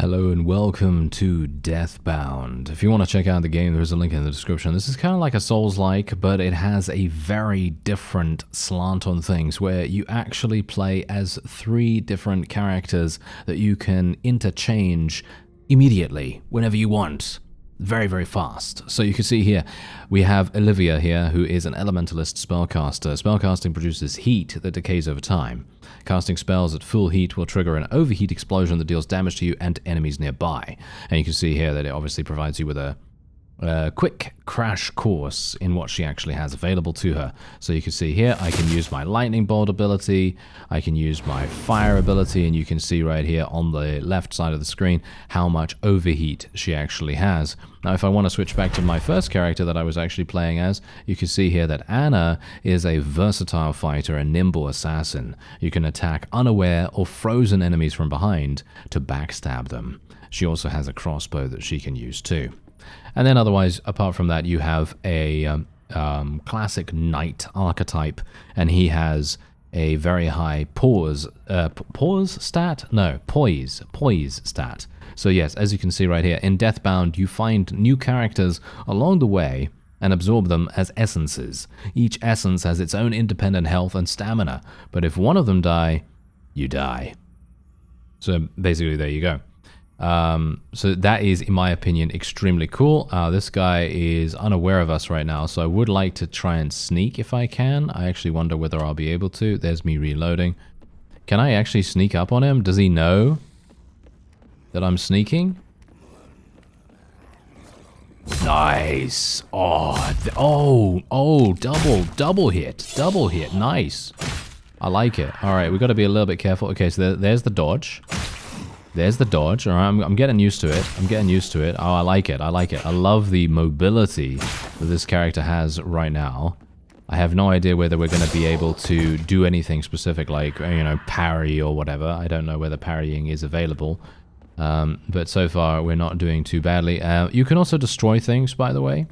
Hello and welcome to Deathbound. If you want to check out the game, there's a link in the description. This is kind of like a Souls-like, but it has a very different slant on things where you actually play as 3 different characters that you can interchange immediately, whenever you want. Very, very fast. So you can see here, we have Olivia here, who is an elementalist spellcaster. Spellcasting produces heat that decays over time. Casting spells at full heat will trigger an overheat explosion that deals damage to you and enemies nearby. And you can see here that it obviously provides you with a quick crash course in what she actually has available to her. So you can see here, I can use my lightning bolt ability, I can use my fire ability, and you can see right here on the left side of the screen how much overheat she actually has. Now if I want to switch back to my first character that I was actually playing as, you can see here that Anna is a versatile fighter, a nimble assassin. You can attack unaware or frozen enemies from behind to backstab them. She also has a crossbow that she can use too. And then otherwise, apart from that, you have a classic knight archetype, and he has a very high poise stat? No, poise stat. So yes, as you can see right here, in Deathbound, you find new characters along the way and absorb them as essences. Each essence has its own independent health and stamina, but if one of them die, you die. So basically, there you go. So that is, in my opinion, extremely cool. This guy is unaware of us right now, so I would like to try and sneak if I can. I actually wonder whether I'll be able to. There's me reloading. Can I actually sneak up on him? Does he know that I'm sneaking? Nice. Double hit. Nice. I like it. All right, we've got to be a little bit careful. Okay, so there's the dodge. There's the dodge. All right, I'm getting used to it. Oh, I like it. I love the mobility that this character has right now. I have no idea whether we're going to be able to do anything specific, like, you know, parry or whatever. I don't know whether parrying is available. But so far, we're not doing too badly. You can also destroy things, by the way.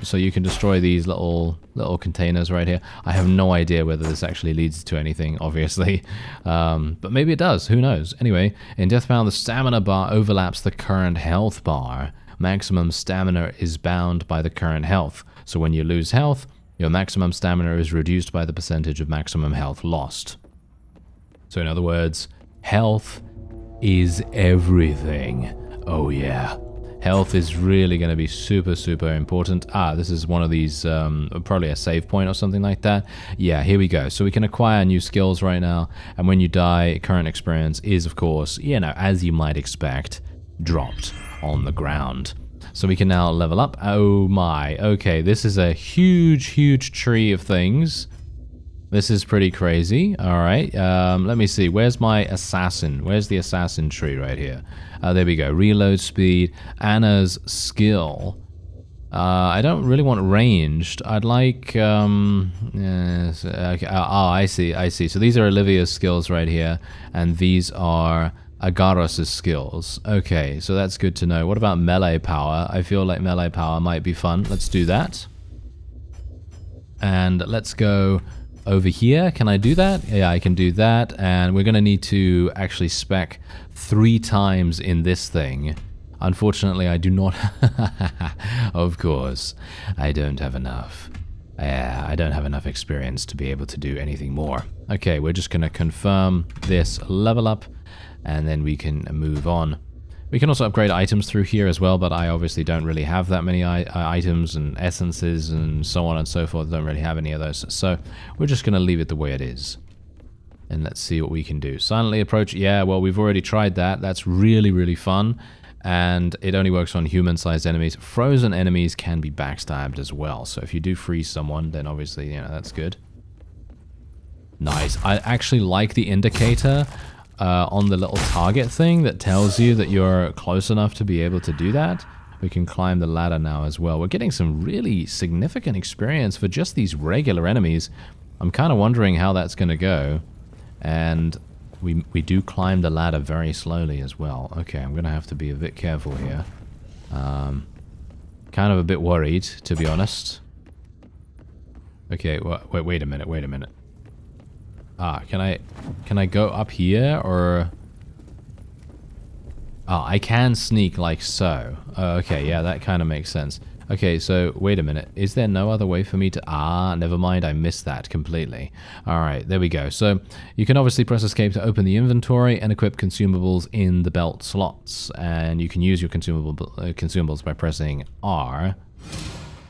So you can destroy these little containers right here. I have no idea whether this actually leads to anything, obviously. But maybe it does. Who knows? Anyway, in Deathbound, the stamina bar overlaps the current health bar. Maximum stamina is bound by the current health. So when you lose health, your maximum stamina is reduced by the percentage of maximum health lost. So in other words, health is everything. Oh yeah. Health is really going to be super, super important. This is one of these, probably a save point or something like that. Yeah, here we go. So we can acquire new skills right now. And when you die, current experience is, of course, you know, as you might expect, dropped on the ground. So we can now level up. Oh my. Okay, this is a huge, huge tree of things. This is pretty crazy. All right. Let me see. Where's my assassin? Where's the assassin tree right here? There we go. Reload speed. Anna's skill. I don't really want ranged. I'd like... yes, okay. I see. So these are Olivia's skills right here. And these are Agaros' skills. Okay, so that's good to know. What about melee power? I feel like melee power might be fun. Let's do that. And let's go... over here. Can I do that? Yeah, I can do that. And we're going to need to actually spec 3 times in this thing. Unfortunately, I do not... Of course, I don't have enough. I don't have enough experience to be able to do anything more. Okay, we're just going to confirm this level up, and then we can move on. We can also upgrade items through here as well, but I obviously don't really have that many items and essences and so on and so forth. Don't really have any of those. So we're just going to leave it the way it is. And let's see what we can do. Silently approach. Yeah, well, we've already tried that. That's really, really fun. And it only works on human-sized enemies. Frozen enemies can be backstabbed as well. So if you do freeze someone, then obviously, you know, that's good. Nice. I actually like the indicator on the little target thing that tells you that you're close enough to be able to do that. We can climb the ladder now as well. We're getting some really significant experience for just these regular enemies. I'm kind of wondering how that's going to go. And we do climb the ladder very slowly as well. Okay, I'm going to have to be a bit careful here. Kind of a bit worried, to be honest. Okay, wait a minute. Can I go up here, or Oh, I can sneak like so. Oh, okay, yeah, that kind of makes sense. Okay, so wait a minute. Is there no other way for me to... Ah, never mind. I missed that completely. All right, there we go. So you can obviously press escape to open the inventory and equip consumables in the belt slots. And you can use your consumables by pressing R.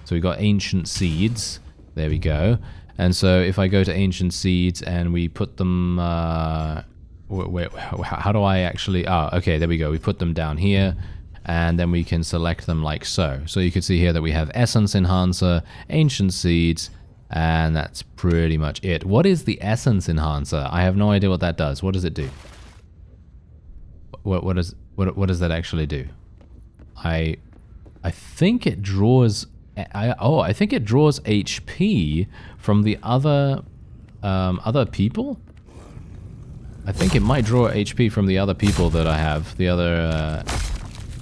So we got ancient seeds. There we go. And so if I go to ancient seeds and we put them... wait, how do I actually... Oh, okay, there we go. We put them down here. And then we can select them like so. So you can see here that we have Essence Enhancer, Ancient Seeds, and that's pretty much it. What is the Essence Enhancer? I have no idea what that does. What does it do? What does that actually do? I think it draws... I think it draws HP from the other people. I think it might draw HP from the other people that I have, the other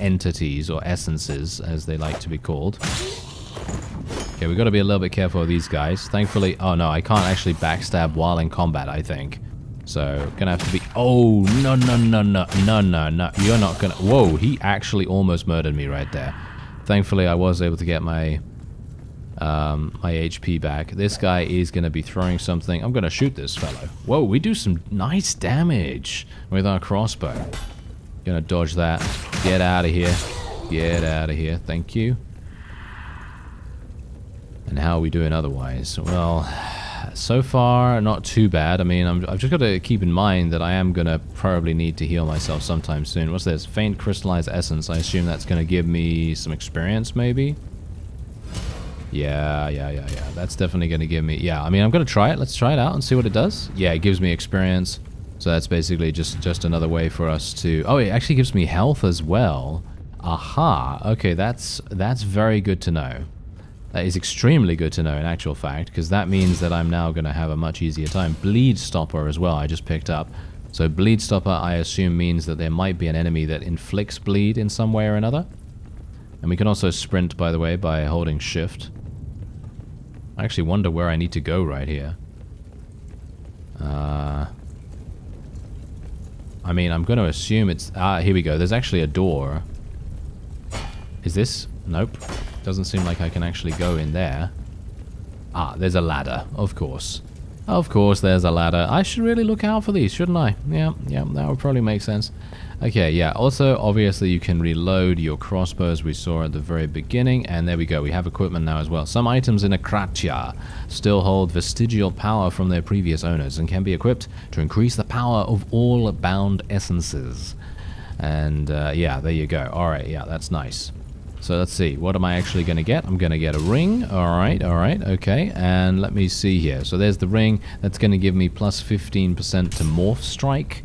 entities or essences, as they like to be called. Okay, we got to be a little bit careful of these guys. Thankfully, oh no, I can't actually backstab while in combat, I think. So, gonna have to be... Oh, no, you're not gonna... Whoa, he actually almost murdered me right there. Thankfully, I was able to get my my HP back. This guy is gonna be throwing something. I'm gonna shoot this fellow. Whoa, we do some nice damage with our crossbow. Gonna dodge that. Get out of here. Get out of here. Thank you. And how are we doing otherwise? Well, so far, not too bad. I mean, I've just got to keep in mind that I am going to probably need to heal myself sometime soon. What's this? Faint crystallized essence. I assume that's going to give me some experience, maybe? Yeah. That's definitely going to give me... Yeah, I mean, I'm going to try it. Let's try it out and see what it does. Yeah, it gives me experience. So that's basically just another way for us to... Oh, it actually gives me health as well. Aha. Okay, that's very good to know. That is extremely good to know in actual fact, because that means that I'm now going to have a much easier time. Bleed Stopper as well, I just picked up. So Bleed Stopper, I assume, means that there might be an enemy that inflicts bleed in some way or another. And we can also sprint, by the way, by holding shift. I actually wonder where I need to go right here. I mean, I'm going to assume it's... Ah, here we go. There's actually a door. Is this? Nope. Doesn't seem like I can actually go in there. Ah, there's a ladder. Of course. Of course there's a ladder. I should really look out for these, shouldn't I? Yeah, that would probably make sense. Okay, yeah. Also, obviously, you can reload your crossbow as we saw at the very beginning. And there we go. We have equipment now as well. Some items in Akratia still hold vestigial power from their previous owners and can be equipped to increase the power of all bound essences. And, yeah, there you go. Alright, yeah, that's nice. So let's see, what am I actually going to get? I'm going to get a ring. Alright, okay. And let me see here. So there's the ring. That's going to give me plus 15% to Morph Strike.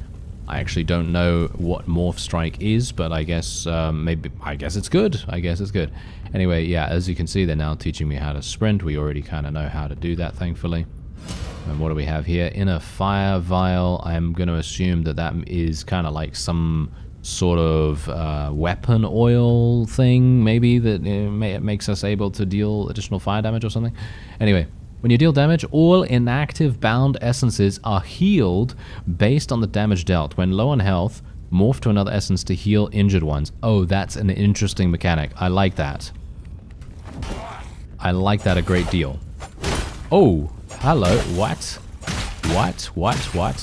I actually don't know what Morph Strike is, but I guess I guess it's good. Anyway, yeah, as you can see, they're now teaching me how to sprint. We already kind of know how to do that, thankfully. And what do we have here? Inner Fire Vial. I'm going to assume that that is kind of like some... sort of weapon oil thing, maybe, that makes us able to deal additional fire damage or something. Anyway, when you deal damage, all inactive bound essences are healed based on the damage dealt. When low on health, morph to another essence to heal injured ones. Oh, that's an interesting mechanic. I like that. I like that a great deal. Oh, hello. What?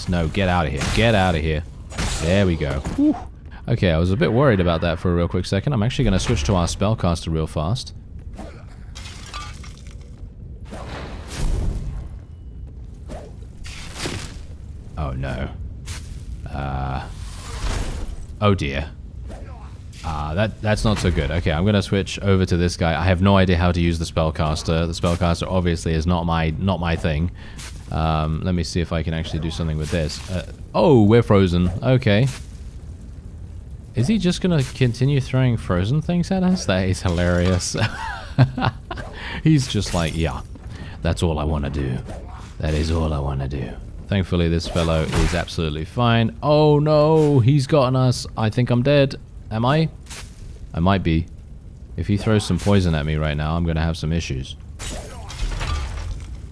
No, get out of here. Get out of here. There we go. Whew. Okay, I was a bit worried about that for a real quick second. I'm actually going to switch to our spellcaster real fast. Oh no. Oh dear. That's not so good. Okay, I'm going to switch over to this guy. I have no idea how to use the spellcaster. The spellcaster obviously is not my thing. Let me see if I can actually do something with this. Oh, we're frozen. Okay. Is he just going to continue throwing frozen things at us? That is hilarious. He's just like, yeah, that's all I want to do. That is all I want to do. Thankfully, this fellow is absolutely fine. Oh no, he's gotten us. I think I'm dead. Am I? I might be. If he throws some poison at me right now, I'm going to have some issues.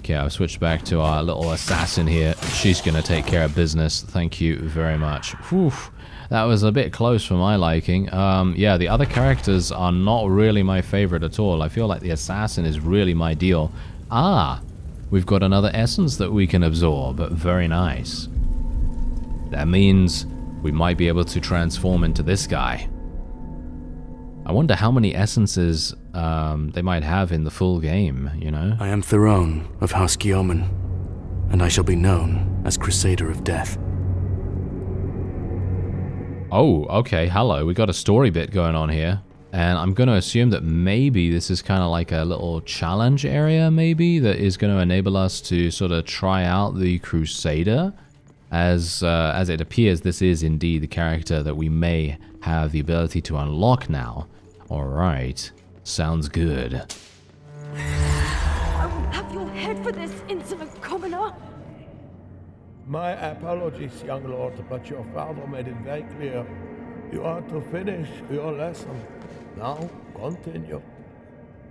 Okay, I've switched back to our little assassin here. She's going to take care of business. Thank you very much. Whew. That was a bit close for my liking. Yeah, the other characters are not really my favorite at all. I feel like the assassin is really my deal. Ah, we've got another essence that we can absorb. Very nice. That means we might be able to transform into this guy. I wonder how many essences they might have in the full game, you know? I am Theron of House Guillaumin, and I shall be known as Crusader of Death. Oh, okay, hello. We got a story bit going on here. And I'm going to assume that maybe this is kind of like a little challenge area, maybe, that is going to enable us to sort of try out the Crusader. As it appears, this is indeed the character that we may have the ability to unlock now. Alright, sounds good. I will have your head for this, insolent commoner! My apologies, young lord, but your father made it very clear. You are to finish your lesson. Now, continue.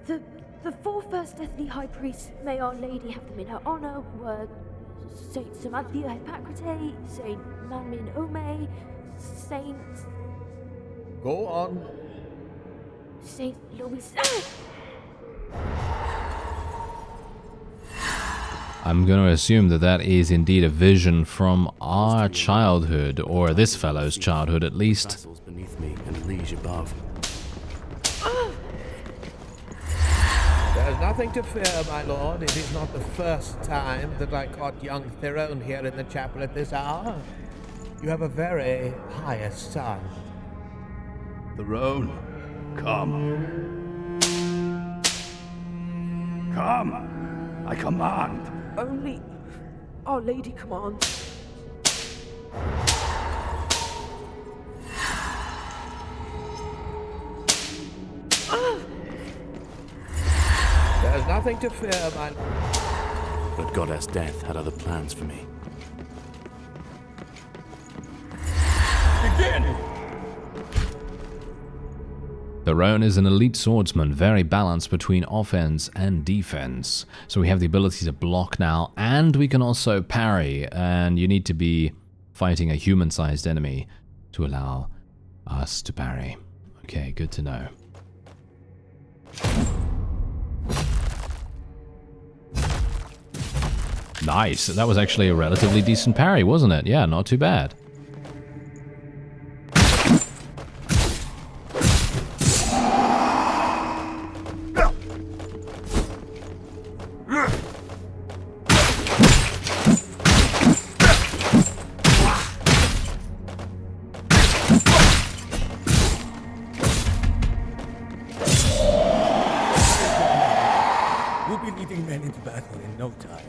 The four first deathly high priests, may Our Lady have them in her honor, were Saint Samanthia Hippocrate, Saint Manmin Ome, Saint... Go on. Saint Louis... I'm going to assume that that is indeed a vision from our childhood, or this fellow's childhood at least. Vassals beneath me and liege above. There's nothing to fear, my lord. It is not the first time that I caught young Theron here in the chapel at this hour. You have a very pious son. Theron, come. Come! I command! Only Our Lady commands. There's nothing to fear, my... But Goddess Death had other plans for me. Begin! Theron is an elite swordsman, very balanced between offense and defense. So we have the ability to block now, and we can also parry, and you need to be fighting a human-sized enemy to allow us to parry. Okay, good to know. Nice, that was actually a relatively decent parry, wasn't it? Yeah, not too bad. We'll be leading men into battle in no time.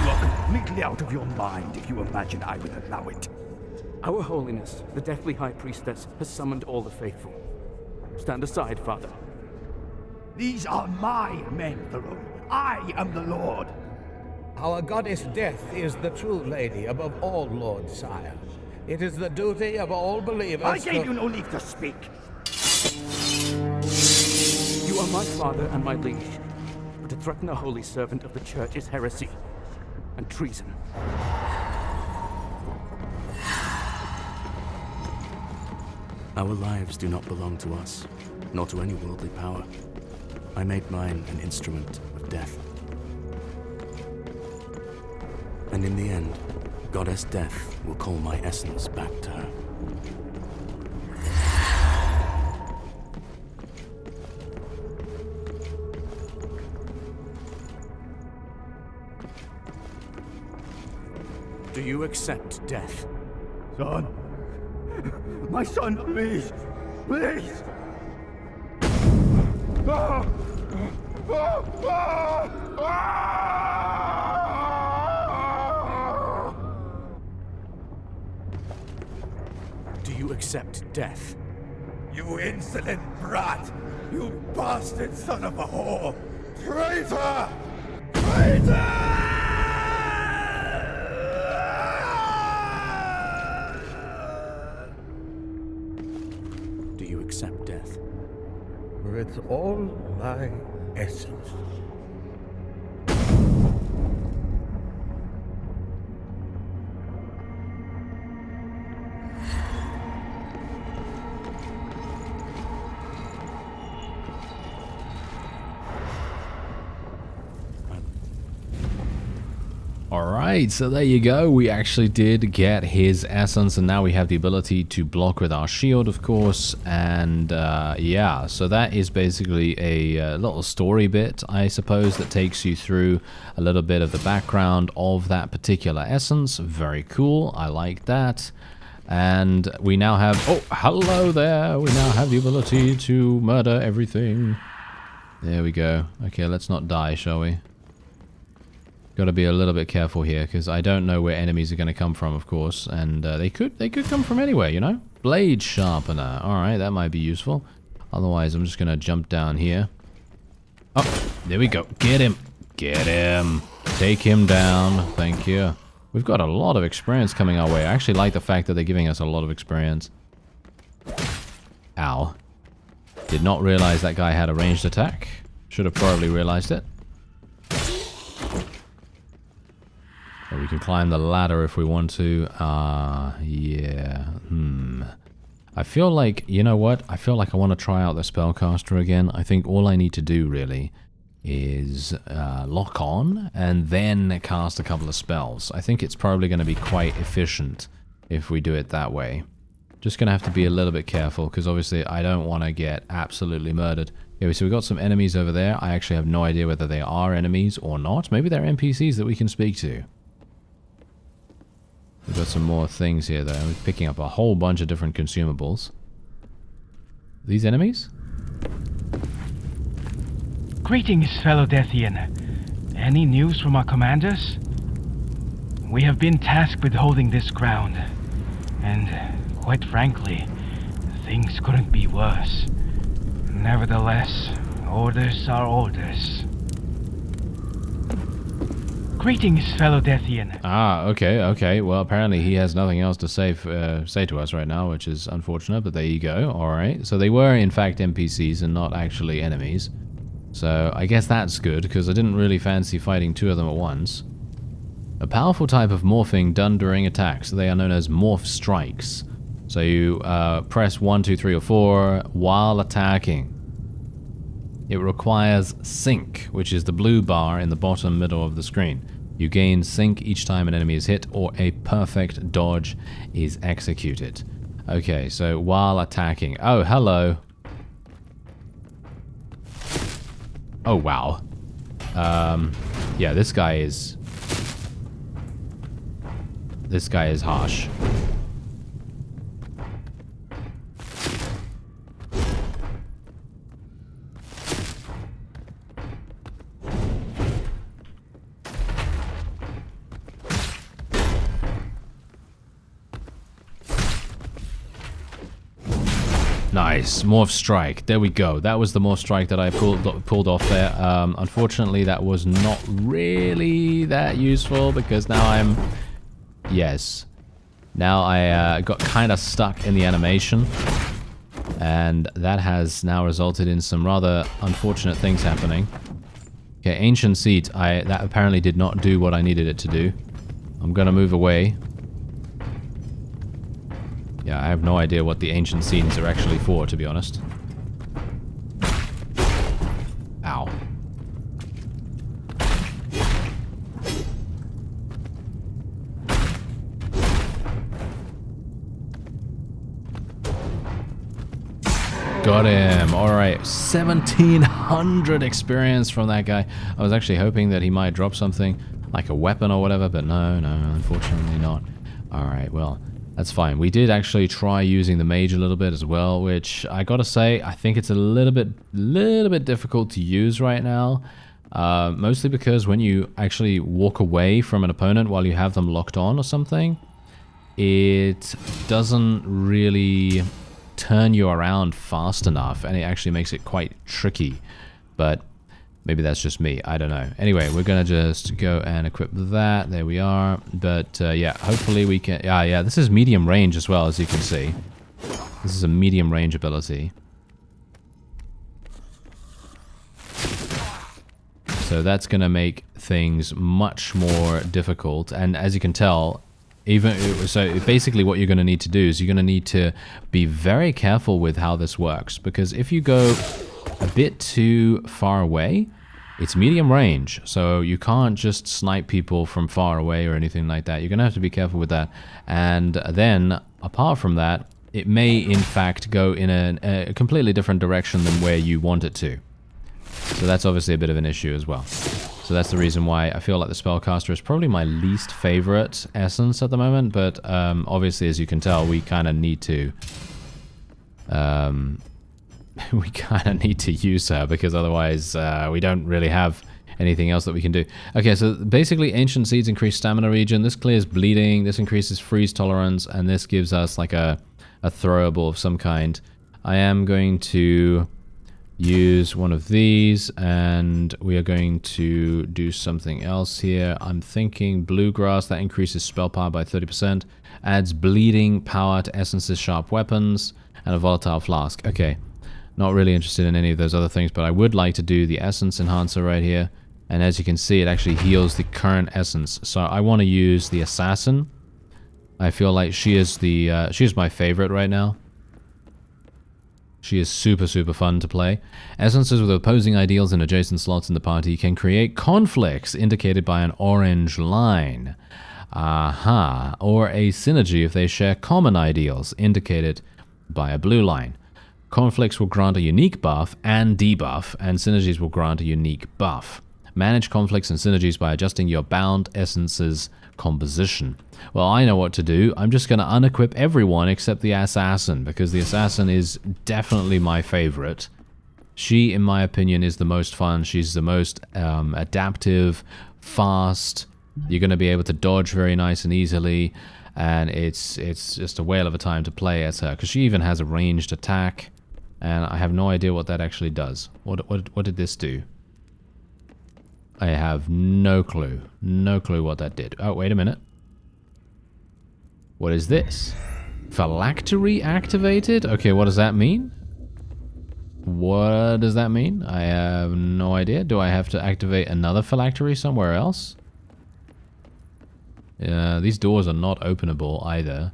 You are completely out of your mind if you imagine I would allow it. Our Holiness, the Deathly High Priestess, has summoned all the faithful. Stand aside, Father. These are my men, Theron. I am the Lord. Our goddess Death is the true lady above all lords, sire. It is the duty of all believers I gave you no leave to speak. You are my father and my liege. But to threaten a holy servant of the Church is heresy and treason. Our lives do not belong to us, nor to any worldly power. I made mine an instrument of death. And in the end, Goddess Death will call my essence back to her. Do you accept death? Son. My son, please. Please. Do you accept death? You insolent brat! You bastard son of a whore! Traitor! Traitor! Do you accept death? with all my essence. Alright, so there you go. We actually did get his essence, and now we have the ability to block with our shield, of course. And yeah, so that is basically a little story bit, I suppose, that takes you through a little bit of the background of that particular essence. Very cool. I like that. And we now have... Oh, hello there! We now have the ability to murder everything. There we go. Okay, let's not die, shall we? Got to be a little bit careful here, because I don't know where enemies are going to come from, of course. And they could come from anywhere, you know? Blade sharpener. Alright, that might be useful. Otherwise, I'm just going to jump down here. Oh, there we go. Get him. Get him. Take him down. Thank you. We've got a lot of experience coming our way. I actually like the fact that they're giving us a lot of experience. Ow. Did not realize that guy had a ranged attack. Should have probably realized it. We can climb the ladder if we want to. Yeah. I feel like, you know what? I feel like I want to try out the spellcaster again. I think all I need to do, really, is lock on and then cast a couple of spells. I think it's probably going to be quite efficient if we do it that way. Just going to have to be a little bit careful, because obviously I don't want to get absolutely murdered. Okay, so we've got some enemies over there. I actually have no idea whether they are enemies or not. Maybe they're NPCs that we can speak to. We've got some more things here, though. We're picking up a whole bunch of different consumables. These enemies? Greetings, fellow Deathian. Any news from our commanders? We have been tasked with holding this ground, and quite frankly, things couldn't be worse. Nevertheless, orders are orders. Greetings, fellow Deathian. Ah, okay. Well, apparently he has nothing else to say to us right now, which is unfortunate, but there you go. Alright, so they were in fact NPCs and not actually enemies. So I guess that's good, because I didn't really fancy fighting two of them at once. A powerful type of morphing done during attacks. They are known as morph strikes. So you press 1, 2, 3, or 4 while attacking. It requires sync, which is the blue bar in the bottom middle of the screen. You gain sync each time an enemy is hit or a perfect dodge is executed. Okay, so while attacking. Oh, hello. Oh, wow. Yeah, this guy is harsh. Nice, morph strike. There we go. That was the morph strike that I pulled off there. Unfortunately, that was not really that useful, because now I'm... Yes. Now I got kind of stuck in the animation, and that has now resulted in some rather unfortunate things happening. Okay, Ancient Seat. That apparently did not do what I needed it to do. I'm gonna move away. Yeah, I have no idea what the ancient scenes are actually for, to be honest. Ow. Got him. Alright, 1700 experience from that guy. I was actually hoping that he might drop something, like a weapon or whatever, but no, unfortunately not. Alright, well... That's fine. We did actually try using the mage a little bit as well, which I gotta say, I think it's a little bit difficult to use right now. Mostly because when you actually walk away from an opponent while you have them locked on or something, it doesn't really turn you around fast enough, and it actually makes it quite tricky. But maybe that's just me. I don't know. Anyway, we're going to just go and equip that. There we are. But, yeah, hopefully we can... Yeah, this is medium range as well, as you can see. This is a medium range ability. So that's going to make things much more difficult. And as you can tell, so basically what you're going to need to do is you're going to need to be very careful with how this works. Because if you go a bit too far away, it's medium range, so you can't just snipe people from far away or anything like that. You're going to have to be careful with that. And then, apart from that, it may in fact go in a completely different direction than where you want it to. So that's obviously a bit of an issue as well. So that's the reason why I feel like the Spellcaster is probably my least favorite essence at the moment, but obviously, as you can tell, we kind of need to... we kind of need to use her, because otherwise we don't really have anything else that we can do. Okay, so basically Ancient Seeds increase stamina regen, this clears bleeding, this increases freeze tolerance, and this gives us like a throwable of some kind. I am going to use one of these, and we are going to do something else here. I'm thinking Bluegrass, that increases spell power by 30%, adds bleeding power to Essence's sharp weapons, and a volatile flask. Okay. Not really interested in any of those other things, but I would like to do the Essence Enhancer right here. And as you can see, it actually heals the current Essence. So I want to use the Assassin. I feel like she is my favorite right now. She is super, super fun to play. Essences with opposing ideals in adjacent slots in the party can create conflicts indicated by an orange line. Aha. Or a synergy if they share common ideals indicated by a blue line. Conflicts will grant a unique buff and debuff, and synergies will grant a unique buff. Manage conflicts and synergies by adjusting your bound essence's composition. Well, I know what to do. I'm just going to unequip everyone except the Assassin, because the Assassin is definitely my favorite. She, in my opinion, is the most fun. She's the most adaptive, fast. You're going to be able to dodge very nice and easily, and it's just a whale of a time to play as her, because she even has a ranged attack. And I have no idea what that actually does. What did this do? I have no clue. No clue what that did. Oh, wait a minute. What is this? Phylactery activated? Okay, what does that mean? What does that mean? I have no idea. Do I have to activate another phylactery somewhere else? These doors are not openable either.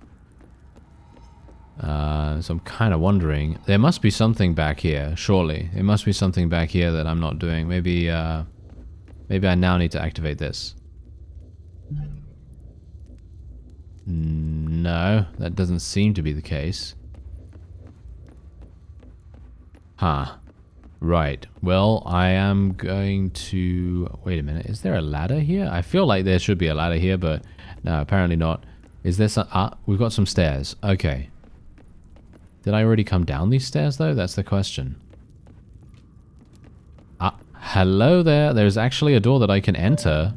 So I'm kind of wondering. There must be something back here, surely. There must be something back here that I'm not doing. Maybe I now need to activate this. No, that doesn't seem to be the case. Huh. Right. Well, I am going to... Wait a minute. Is there a ladder here? I feel like there should be a ladder here, but no, apparently not. Is there some... Ah, we've got some stairs. Okay. Did I already come down these stairs, though? That's the question. Ah, hello there. There's actually a door that I can enter.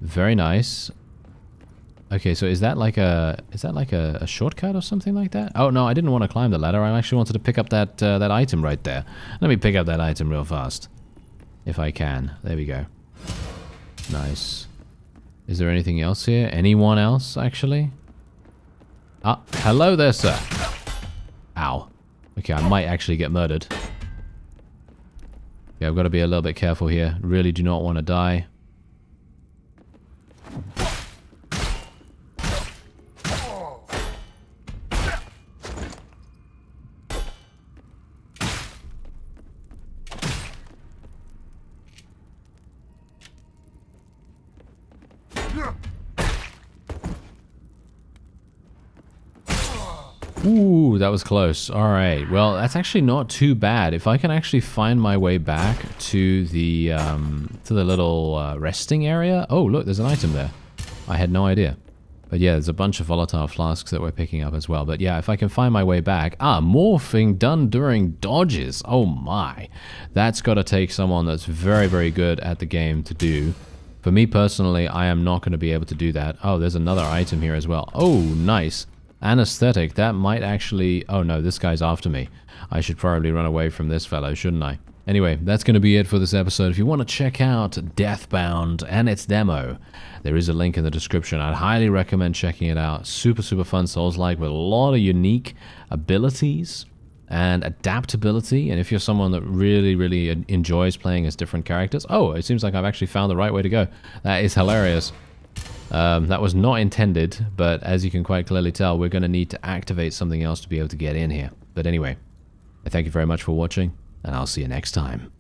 Very nice. Okay, so is that like a shortcut or something like that? Oh no, I didn't want to climb the ladder. I actually wanted to pick up that that item right there. Let me pick up that item real fast, if I can. There we go. Nice. Is there anything else here? Anyone else actually? Ah, hello there, sir. Ow. Okay, I might actually get murdered. Yeah, I've got to be a little bit careful here. Really do not want to die. Ooh, that was close. Alright, well, that's actually not too bad. If I can actually find my way back to the little resting area... Oh, look, there's an item there. I had no idea. But yeah, there's a bunch of volatile flasks that we're picking up as well. But yeah, if I can find my way back... Ah, morphing done during dodges. Oh my. That's got to take someone that's very, very good at the game to do. For me personally, I am not going to be able to do that. Oh, there's another item here as well. Oh, nice. Anesthetic, that might actually... Oh no, this guy's after me. I should probably run away from this fellow, shouldn't I? Anyway, that's going to be it for this episode. If you want to check out Deathbound and its demo, there is a link in the description. I'd highly recommend checking it out. Super, super fun Souls-like with a lot of unique abilities and adaptability. And if you're someone that really, really enjoys playing as different characters... Oh, it seems like I've actually found the right way to go. That is hilarious. That was not intended, but as you can quite clearly tell, we're going to need to activate something else to be able to get in here. But anyway, I thank you very much for watching, and I'll see you next time.